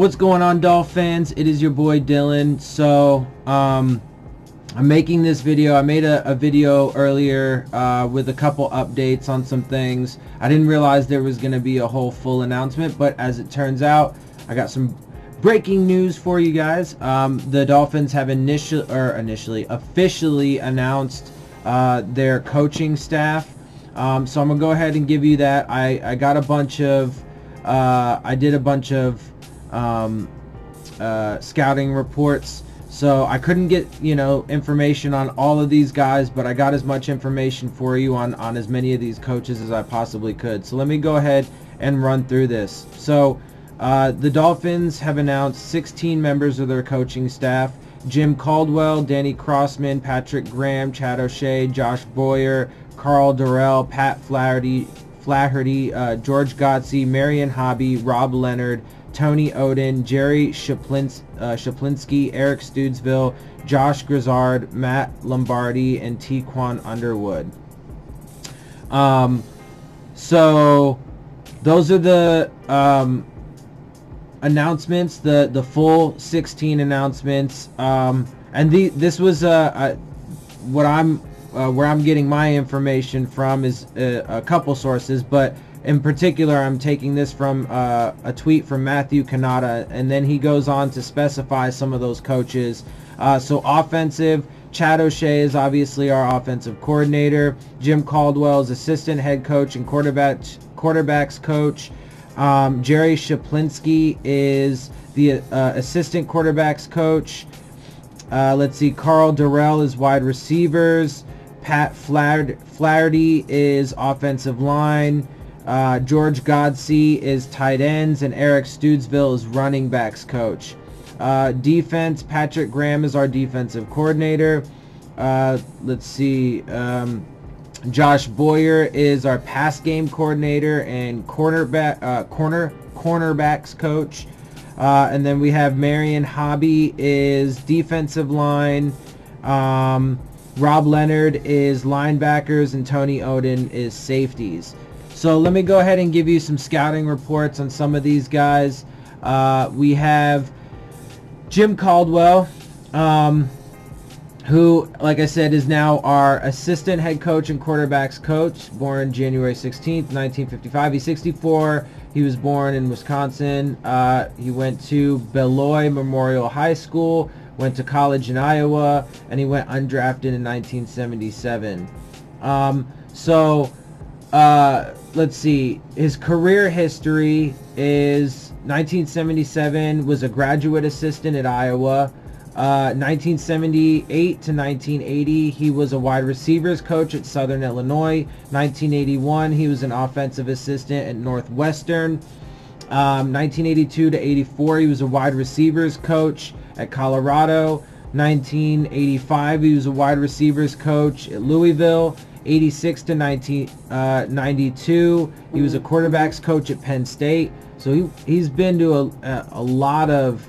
What's going on, Dolphins? It is your boy Dillon. So I'm making this video. I made a video earlier with a couple updates on some things. I didn't realize there was going to be a whole full announcement, but as it turns out, I got some breaking news for you guys. The Dolphins have officially announced their coaching staff. So I'm gonna go ahead and give you that. I got a bunch of I did a bunch of scouting reports, so I couldn't get information on all of these guys, but I got as much information for you on as many of these coaches as I possibly could. So let me go ahead and run through this. So the Dolphins have announced 16 members of their coaching staff: Jim Caldwell, Danny Crossman, Patrick Graham, Chad O'Shea, Josh Boyer, Carl Durrell, Pat Flaherty, George Godsey, Marion Hobby, Rob Leonard, Tony Oden, Jerry Shaplinsky, Eric Studesville, Josh Grizzard, Matt Lombardi, and Tequan Underwood. So those are the announcements, the full 16 announcements, and this was where I'm getting my information from is a couple sources, but in particular I'm taking this from a tweet from Matthew Kanata, and then he goes on to specify some of those coaches. So offensive, Chad O'Shea is obviously our offensive coordinator. Jim Caldwell is assistant head coach and quarterbacks coach. Jerry Shaplinsky is the assistant quarterbacks coach. Let's see, Carl Durrell is wide receivers. Pat Flaherty is offensive line. George Godsey is tight ends, and Eric Studesville is running backs coach. Defense, Patrick Graham is our defensive coordinator. Let's see, Josh Boyer is our pass game coordinator and cornerbacks coach. And then we have Marion Hobby is defensive line. Rob Leonard is linebackers, and Tony Oden is safeties. So let me go ahead and give you some scouting reports on some of these guys. We have Jim Caldwell, who, like I said, is now our assistant head coach and quarterbacks coach, born January 16th, 1955. He's 64. He was born in Wisconsin. He went to Beloit Memorial High School, went to college in Iowa, and he went undrafted in 1977. Let's see. His career history is 1977, was a graduate assistant at Iowa. 1978 to 1980, he was a wide receivers coach at Southern Illinois. 1981, he was an offensive assistant at Northwestern. 1982 to 84, he was a wide receivers coach at Colorado. 1985, he was a wide receivers coach at Louisville. 86 to 92, he was a quarterbacks coach at Penn State. So he's been to a lot of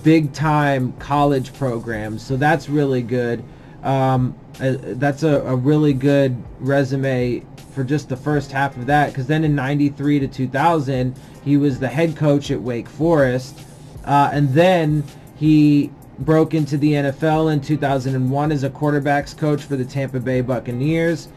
big time college programs, so that's really good. That's a really good resume for just the first half of that, because then in 93 to 2000 he was the head coach at Wake Forest, and then he broke into the NFL in 2001 as a quarterbacks coach for the Tampa Bay Buccaneers.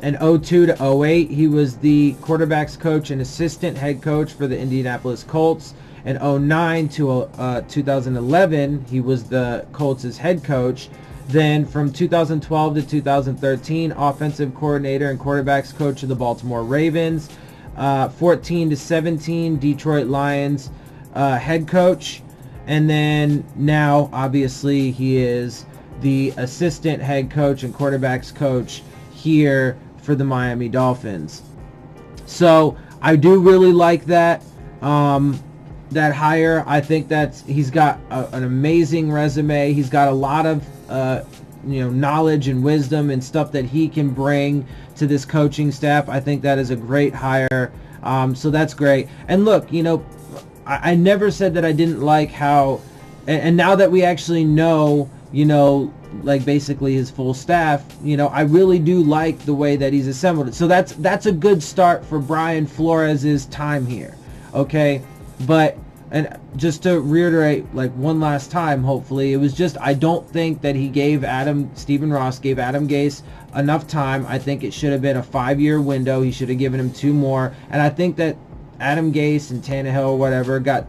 In 02 to 08, he was the quarterbacks coach and assistant head coach for the Indianapolis Colts. In 09 to 2011, he was the Colts' head coach. Then from 2012 to 2013, offensive coordinator and quarterbacks coach of the Baltimore Ravens. 14 to 17, Detroit Lions head coach. And then now, obviously, he is the assistant head coach and quarterbacks coach here for the Miami Dolphins. So I do really like that hire. I think he's got an amazing resume. He's got a lot of knowledge and wisdom and stuff that he can bring to this coaching staff. I think that is a great hire. So that's great. And look, I never said that I didn't like how, and now that we actually know, like basically his full staff, I really do like the way that he's assembled it. So that's a good start for Brian Flores' time here. Okay, but and just to reiterate, like, one last time, hopefully, it was just, I don't think that he gave Stephen Ross gave Adam Gase enough time. I think it should have been a 5-year window. He should have given him 2 more. And I think that Adam Gase and Tannehill, whatever, got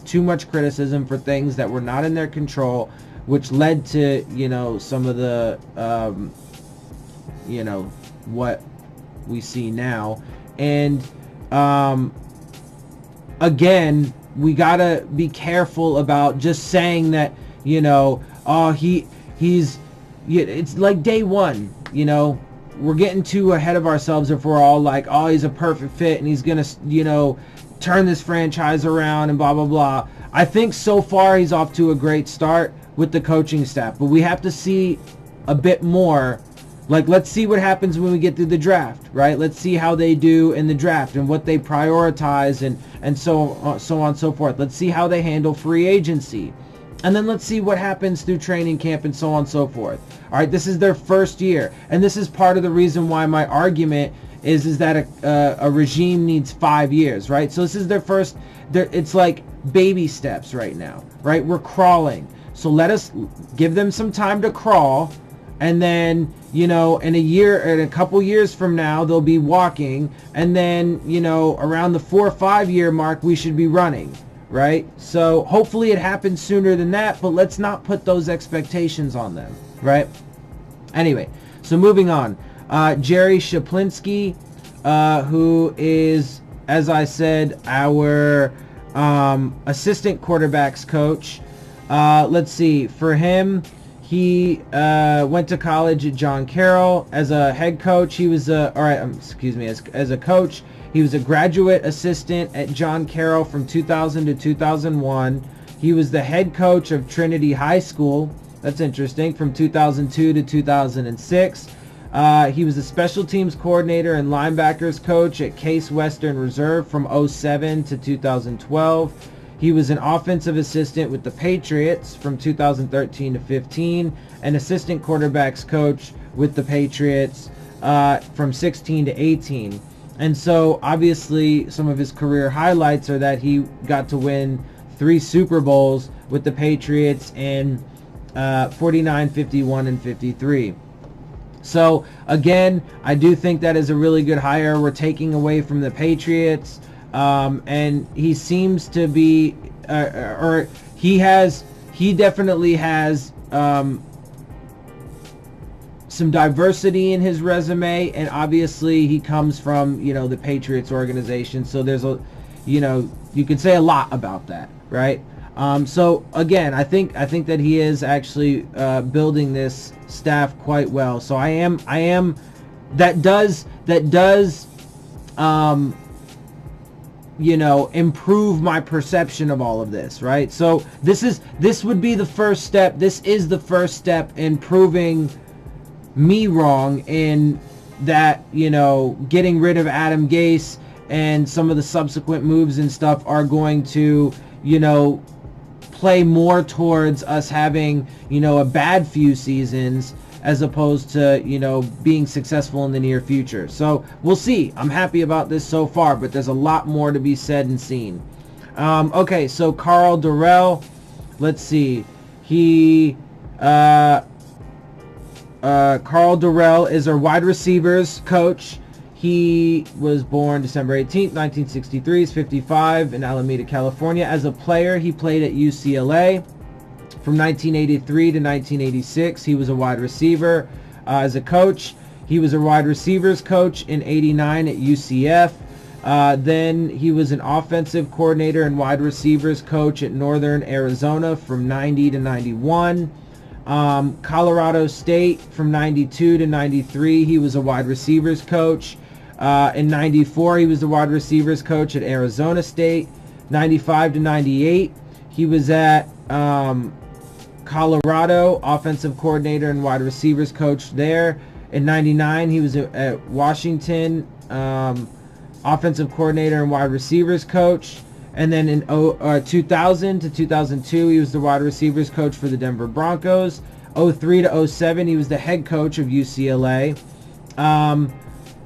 too much criticism for things that were not in their control, which led to, some of the, what we see now. And, again, we gotta be careful about just saying that, he's, it's like day one, we're getting too ahead of ourselves if we're all like, oh, he's a perfect fit and he's gonna, turn this franchise around and blah, blah, blah. I think so far he's off to a great start with the coaching staff, but we have to see a bit more. Like, let's see what happens when we get through the draft, right? Let's see how they do in the draft and what they prioritize and so on and so forth. Let's see how they handle free agency. And then let's see what happens through training camp and so on and so forth. All right, this is their first year. And this is part of the reason why my argument is that a regime needs 5 years, right? So this is their first, it's like baby steps right now, right? We're crawling. So let us give them some time to crawl. And then, in a couple years from now, they'll be walking. And then, around the 4 or 5 year mark, we should be running, right? So hopefully it happens sooner than that, but let's not put those expectations on them, right? Anyway, so moving on. Jerry Shaplinsky, who is, as I said, our assistant quarterbacks coach. Let's see, for him, he went to college at John Carroll. As a head coach, he was as a coach, he was a graduate assistant at John Carroll from 2000 to 2001. He was the head coach of Trinity High School. That's interesting, from 2002 to 2006. He was a special teams coordinator and linebackers coach at Case Western Reserve from 2007 to 2012. He was an offensive assistant with the Patriots from 2013 to 15, and assistant quarterbacks coach with the Patriots from 16 to 18. And so obviously some of his career highlights are that he got to win 3 Super Bowls with the Patriots in 49, 51, and 53. So again, I do think that is a really good hire. We're taking away from the Patriots. And he seems to be, he definitely has some diversity in his resume, and obviously he comes from, the Patriots organization, so there's you can say a lot about that, right? So again, I think that he is actually building this staff quite well. So that does improve my perception of all of this, right? So this would be the first step. This is the first step in proving me wrong in that, getting rid of Adam Gase and some of the subsequent moves and stuff are going to, play more towards us having, a bad few seasons as opposed to, being successful in the near future. So we'll see. I'm happy about this so far, but there's a lot more to be said and seen. Okay, so Carl Durrell, let's see. Carl Durrell is our wide receivers coach. He was born December 18th, 1963. He's 55 in Alameda, California. As a player, he played at UCLA. From 1983 to 1986, he was a wide receiver. As a coach, he was a wide receivers coach in 89 at UCF. Then he was an offensive coordinator and wide receivers coach at Northern Arizona from 90 to 91. Colorado State from 92 to 93, he was a wide receivers coach. In 94, he was the wide receivers coach at Arizona State. 95 to 98, he was at Colorado, offensive coordinator and wide receivers coach there. In 99, he was at Washington, offensive coordinator and wide receivers coach. And then in 2000 to 2002, he was the wide receivers coach for the Denver Broncos. 03 to 07, he was the head coach of UCLA.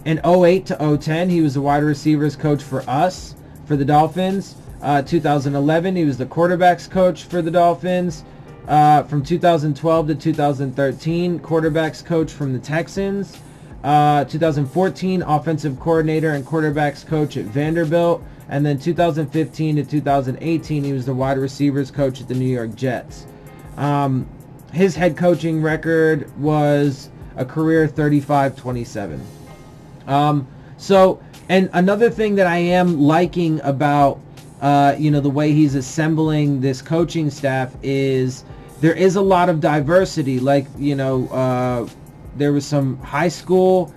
In 08 to 010, he was the wide receivers coach for the Dolphins. 2011, he was the quarterbacks coach for the Dolphins. From 2012 to 2013, quarterbacks coach from the Texans. 2014, offensive coordinator and quarterbacks coach at Vanderbilt. And then 2015 to 2018, he was the wide receivers coach at the New York Jets. His head coaching record was a career 35-27. And another thing that I am liking about, the way he's assembling this coaching staff is there is a lot of diversity. Like, there was some high school,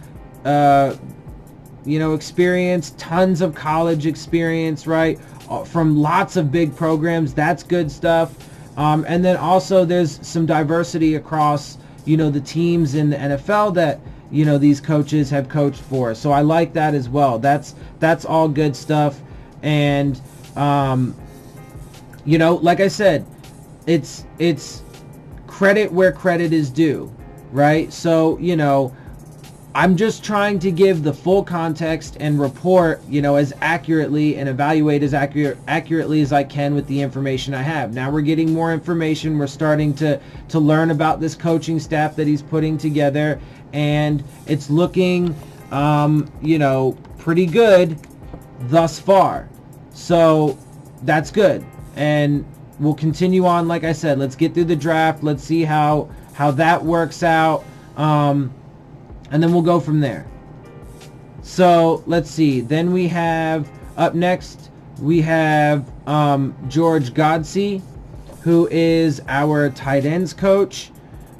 experience, tons of college experience, right? From lots of big programs. That's good stuff. And then also there's some diversity across, the teams in the NFL that, these coaches have coached for. So I like that as well. That's all good stuff. And, like I said, it's credit where credit is due, right? So, I'm just trying to give the full context and report, as accurately and evaluate as accurately as I can with the information I have. Now we're getting more information. We're starting to learn about this coaching staff that he's putting together, and it's looking, pretty good thus far. So that's good. And we'll continue on. Like I said, let's get through the draft. Let's see how that works out. And then we'll go from there. So let's see. Then we have up next, we have George Godsey, who is our tight ends coach.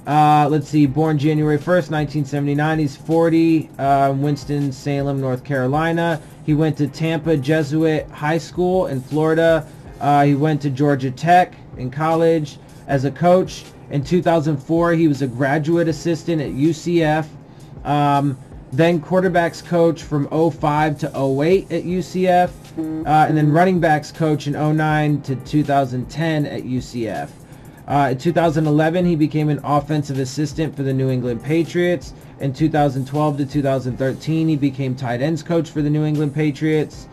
Let's see. Born January 1st, 1979. He's 40. Winston-Salem, North Carolina. He went to Tampa Jesuit High School in Florida. He went to Georgia Tech in college as a coach. In 2004, he was a graduate assistant at UCF. Then quarterbacks coach from 05 to 08 at UCF, and then running backs coach in 09 to 2010 at UCF. In 2011, he became an offensive assistant for the New England Patriots. In 2012 to 2013, he became tight ends coach for the New England Patriots.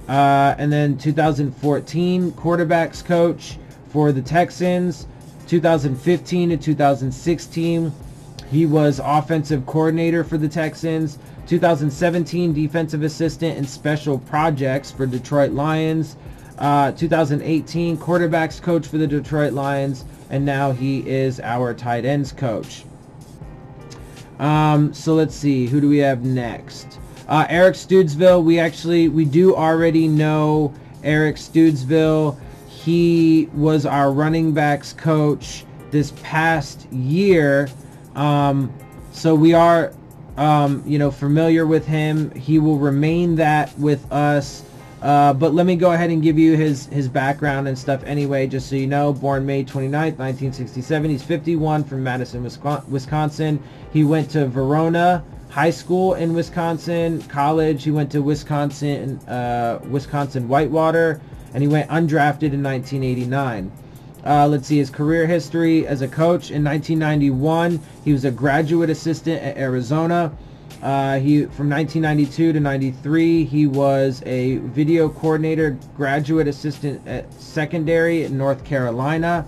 And then 2014, quarterbacks coach for the Texans. 2015 to 2016, he was offensive coordinator for the Texans. 2017, defensive assistant and special projects for Detroit Lions. 2018, quarterbacks coach for the Detroit Lions. And now he is our tight ends coach. So let's see. Who do we have next? Eric Studesville. We do already know Eric Studesville. He was our running backs coach this past year. So we are, familiar with him. He will remain that with us. But let me go ahead and give you his background and stuff anyway, just so you know. Born May 29th, 1967. He's 51, from Madison, Wisconsin. He went to Verona High School in Wisconsin. College, he went to Wisconsin Whitewater, and he went undrafted in 1989. Let's see his career history as a coach. In 1991, he was a graduate assistant at Arizona. From 1992 to 93, he was a video coordinator, graduate assistant at secondary in North Carolina.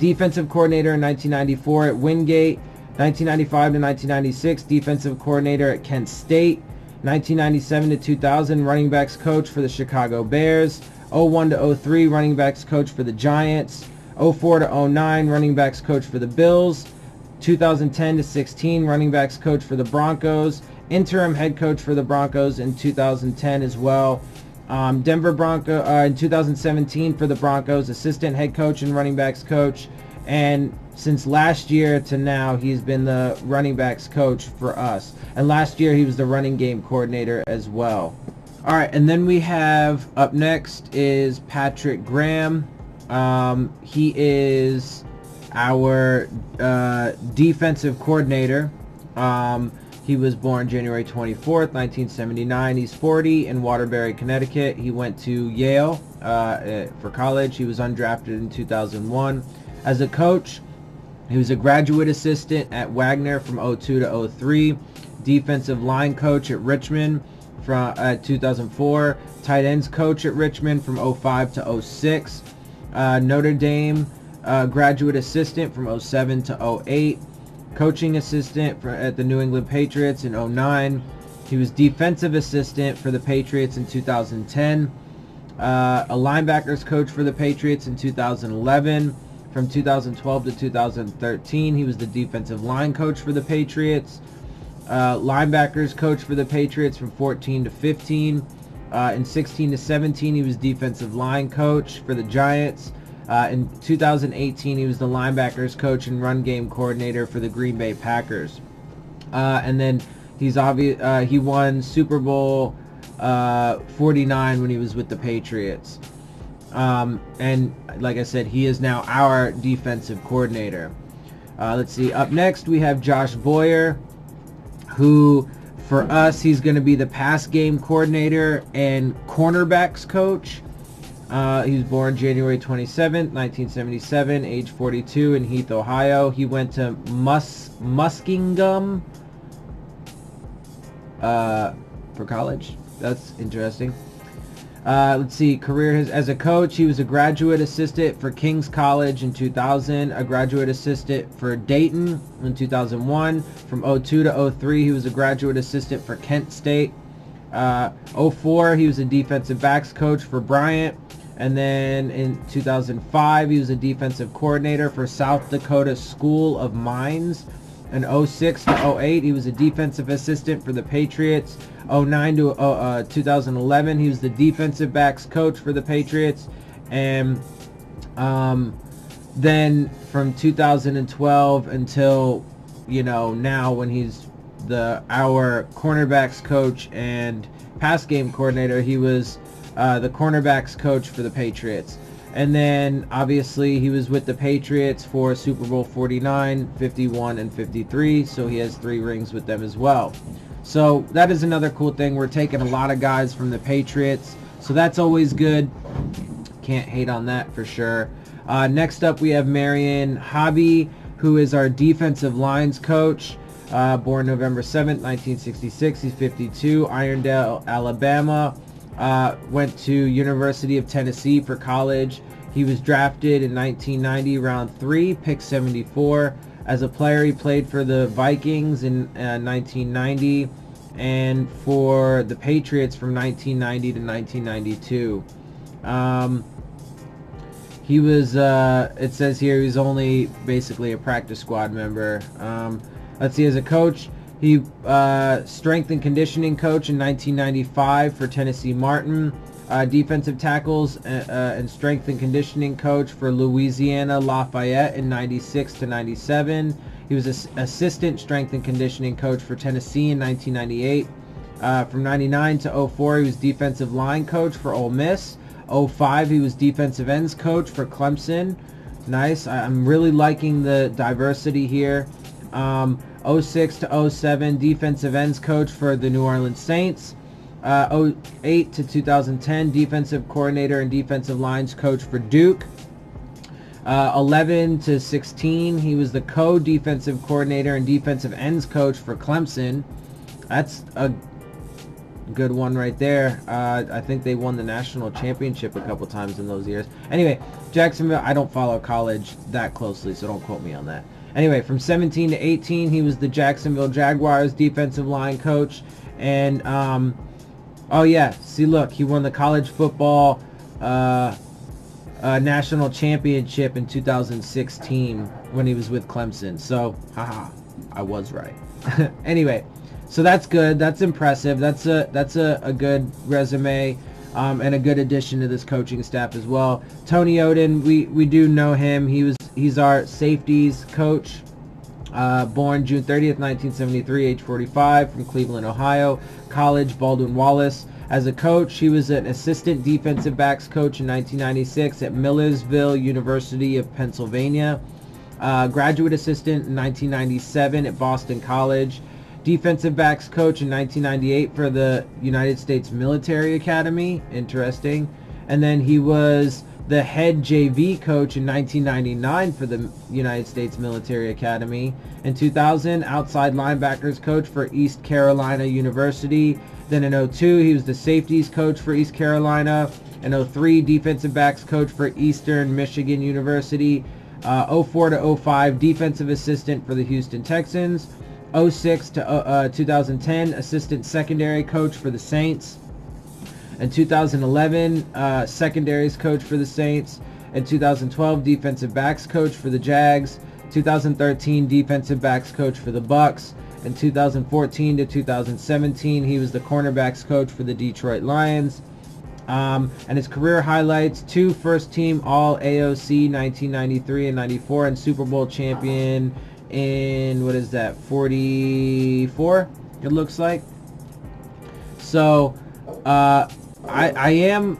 Defensive coordinator in 1994 at Wingate. 1995 to 1996, defensive coordinator at Kent State. 1997 to 2000, running backs coach for the Chicago Bears. 01 to 03, running backs coach for the Giants. 04 to 09, running backs coach for the Bills. 2010 to 16, running backs coach for the Broncos. Interim head coach for the Broncos in 2010 as well. Denver Bronco in 2017 for the Broncos, assistant head coach and running backs coach. And since last year to now, he's been the running backs coach for us. And last year, he was the running game coordinator as well. All right, and then we have up next is Patrick Graham. He is our defensive coordinator. He was born January 24th, 1979. He's 40, in Waterbury, Connecticut. He went to Yale for college. He was undrafted in 2001. As a coach, he was a graduate assistant at Wagner from 02 to 03, defensive line coach at Richmond. from 2004. Tight ends coach at Richmond from 05 to 06. Notre Dame graduate assistant from 07 to 08. Coaching assistant at the New England Patriots in 09. He was defensive assistant for the Patriots in 2010. A linebackers coach for the Patriots in 2011. From 2012 to 2013, he was the defensive line coach for the Patriots. Linebackers coach for the Patriots from 14 to 15. In 16 to 17, he was defensive line coach for the Giants. In 2018, he was the linebackers coach and run game coordinator for the Green Bay Packers. And then he won Super Bowl 49 when he was with the Patriots. And like I said, he is now our defensive coordinator. Let's see. Up next, we have Josh Boyer, who, for us, he's going to be the pass game coordinator and cornerbacks coach. He was born January 27th, 1977, age 42, in Heath, Ohio. He went to Muskingum for college. That's interesting. Let's see, career as a coach, he was a graduate assistant for King's College in 2000, a graduate assistant for Dayton in 2001. From 02 to 03, he was a graduate assistant for Kent State. 04, he was a defensive backs coach for Bryant. And then in 2005, he was a defensive coordinator for South Dakota School of Mines. In 06 to 08, he was a defensive assistant for the Patriots. 09 to 2011, he was the defensive backs coach for the Patriots. And then from 2012 until, now, when he's our cornerbacks coach and pass game coordinator, he was the cornerbacks coach for the Patriots. And then, obviously, he was with the Patriots for Super Bowl 49, 51, and 53, so he has 3 rings with them as well. So that is another cool thing. We're taking a lot of guys from the Patriots, so that's always good. Can't hate on that for sure. Next up, we have Marion Hobby, who is our defensive lines coach. Born November 7th, 1966. He's 52, Irondale, Alabama. Went to University of Tennessee for college. He was drafted in 1990, round 3, pick 74. As a player, he played for the Vikings in 1990 and for the Patriots from 1990 to 1992. He was, it says here, he was only basically a practice squad member. Let's see, as a coach, he strength and conditioning coach in 1995 for Tennessee Martin. Defensive tackles and strength and conditioning coach for Louisiana Lafayette in 96 to 97. He was assistant strength and conditioning coach for Tennessee in 1998. From 99 to 04, he was defensive line coach for Ole Miss. 05, he was defensive ends coach for Clemson. Nice. I'm really liking the diversity here. 06 to 07, defensive ends coach for the New Orleans Saints. 08 to 2010, defensive coordinator and defensive lines coach for Duke. 11 to 16, he was the co-defensive coordinator and defensive ends coach for Clemson. That's a good one right there. I think they won the national championship a couple times in those years. Anyway, Jacksonville, I don't follow college that closely, so don't quote me on that. Anyway, from 17 to 18, he was the Jacksonville Jaguars defensive line coach. And, oh yeah, see, look, he won the college football national championship in 2016 when he was with Clemson. So, haha, I was right. Anyway, so that's good. That's impressive. That's a good resume. And a good addition to this coaching staff as well. Tony Oden, we do know him. He's our safeties coach. Born June 30th, 1973, age 45, from Cleveland, Ohio. College, Baldwin Wallace. As a coach, he was an assistant defensive backs coach in 1996 at Millersville University of Pennsylvania. Graduate assistant in 1997 at Boston College. Defensive backs coach in 1998 for the United States Military Academy. Interesting. And then he was the head JV coach in 1999 for the United States Military Academy. In 2000, outside linebackers coach for East Carolina University. Then in 2002, he was the safeties coach for East Carolina. In 2003, defensive backs coach for Eastern Michigan University. 2004 to 2005, defensive assistant for the Houston Texans. 2006 to 2010, assistant secondary coach for the Saints. In 2011, secondaries coach for the Saints. In 2012, defensive backs coach for the Jags. 2013, defensive backs coach for the Bucks. In 2014 to 2017, he was the cornerbacks coach for the Detroit Lions. And his career highlights: 2 first-team All-AOC 1993 and 94, and Super Bowl champion in, 44, it looks like. So, I am,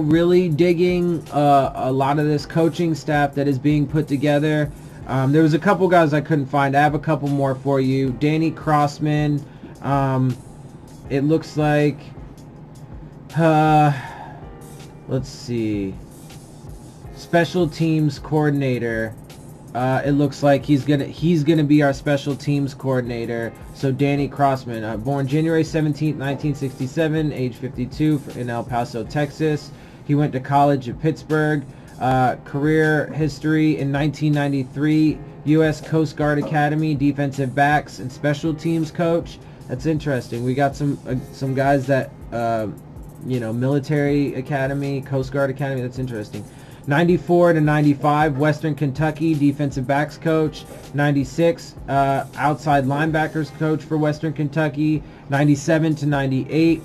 really digging a lot of this coaching staff that is being put together. There was a couple guys I couldn't find. I have a couple more for you. Danny Crossman. It looks like, let's see, special teams coordinator. It looks like he's gonna be our special teams coordinator. So Danny Crossman, born January 17th, 1967, age 52, in El Paso, Texas. He went to college at Pittsburgh. Career history: in 1993, U.S. Coast Guard Academy, defensive backs and special teams coach. That's interesting. We got some guys that military academy, Coast Guard Academy. That's interesting. 94 to 95, Western Kentucky, defensive backs coach. 96, outside linebackers coach for Western Kentucky. 97 to 98,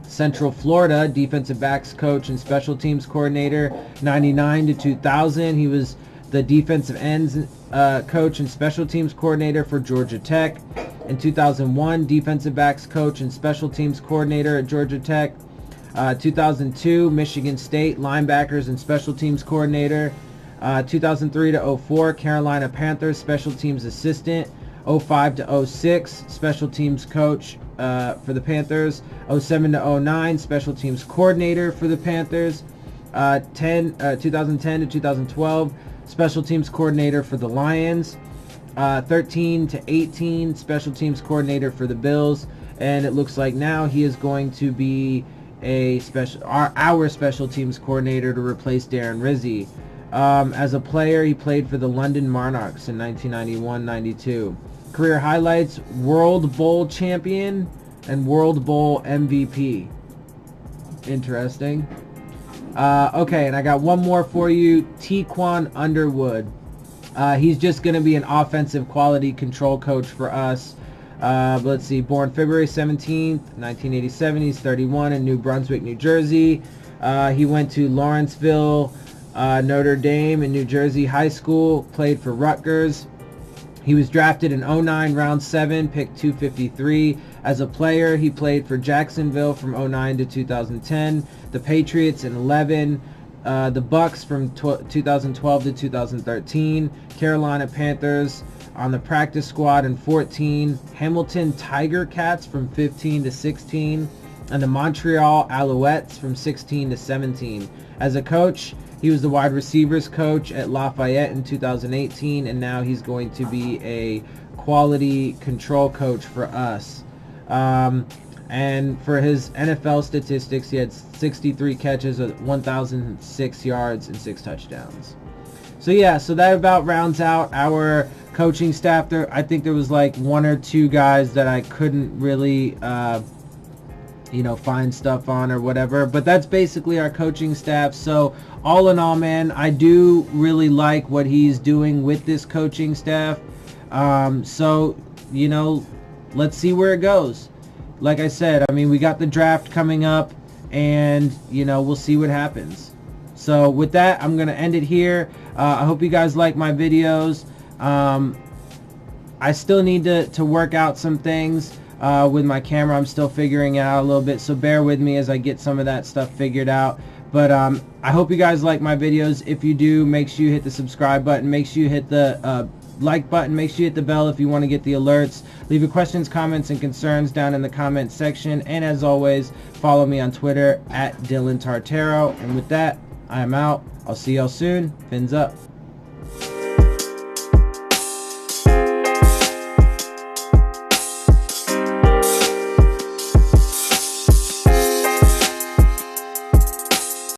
Central Florida, defensive backs coach and special teams coordinator. 99 to 2000, he was the defensive ends coach and special teams coordinator for Georgia Tech. In 2001, defensive backs coach and special teams coordinator at Georgia Tech. 2002, Michigan State, linebackers and special teams coordinator. 2003 to 2004, Carolina Panthers, special teams assistant. 2005 to 2006, special teams coach for the Panthers. 2007 to 2009, special teams coordinator for the Panthers. 2010 to 2012, special teams coordinator for the Lions. 13 to 18, special teams coordinator for the Bills. And it looks like now he is going to be our special teams coordinator to replace Darren Rizzi. As a player, he played for the London Monarchs in 1991-92. Career highlights: World Bowl champion and World Bowl MVP. Interesting. Okay, and I got one more for you. Tequan Underwood. He's just going to be an offensive quality control coach for us. Let's see, born February 17th, 1987. He's 31, in New Brunswick, New Jersey. He went to Lawrenceville, Notre Dame in New Jersey High School, played for Rutgers. He was drafted in 2009, round 7, pick 253. As a player, he played for Jacksonville from 2009 to 2010, the Patriots in 2011, the Bucks from 2012 to 2013, Carolina Panthers on the practice squad in 2014, Hamilton Tiger Cats from 2015 to 2016, and the Montreal Alouettes from 2016 to 2017. As a coach, he was the wide receivers coach at Lafayette in 2018, and now he's going to be a quality control coach for us. And for his NFL statistics, he had 63 catches, 1,006 yards, and 6 touchdowns. So yeah, so that about rounds out our coaching staff. There, I think there was like 1 or 2 guys that I couldn't really, find stuff on or whatever. But that's basically our coaching staff. So all in all, man, I do really like what he's doing with this coaching staff. So, let's see where it goes. Like I said, I mean, we got the draft coming up, and, we'll see what happens. So with that, I'm going to end it here. I hope you guys like my videos. I still need to work out some things with my camera. I'm still figuring it out a little bit, so bear with me as I get some of that stuff figured out. But I hope you guys like my videos. If you do, make sure you hit the subscribe button. Make sure you hit the like button. Make sure you hit the bell if you want to get the alerts. Leave your questions, comments, and concerns down in the comments section. And as always, follow me on Twitter at Dillon Tartaro. And with that, I am out. I'll see y'all soon. Fins up.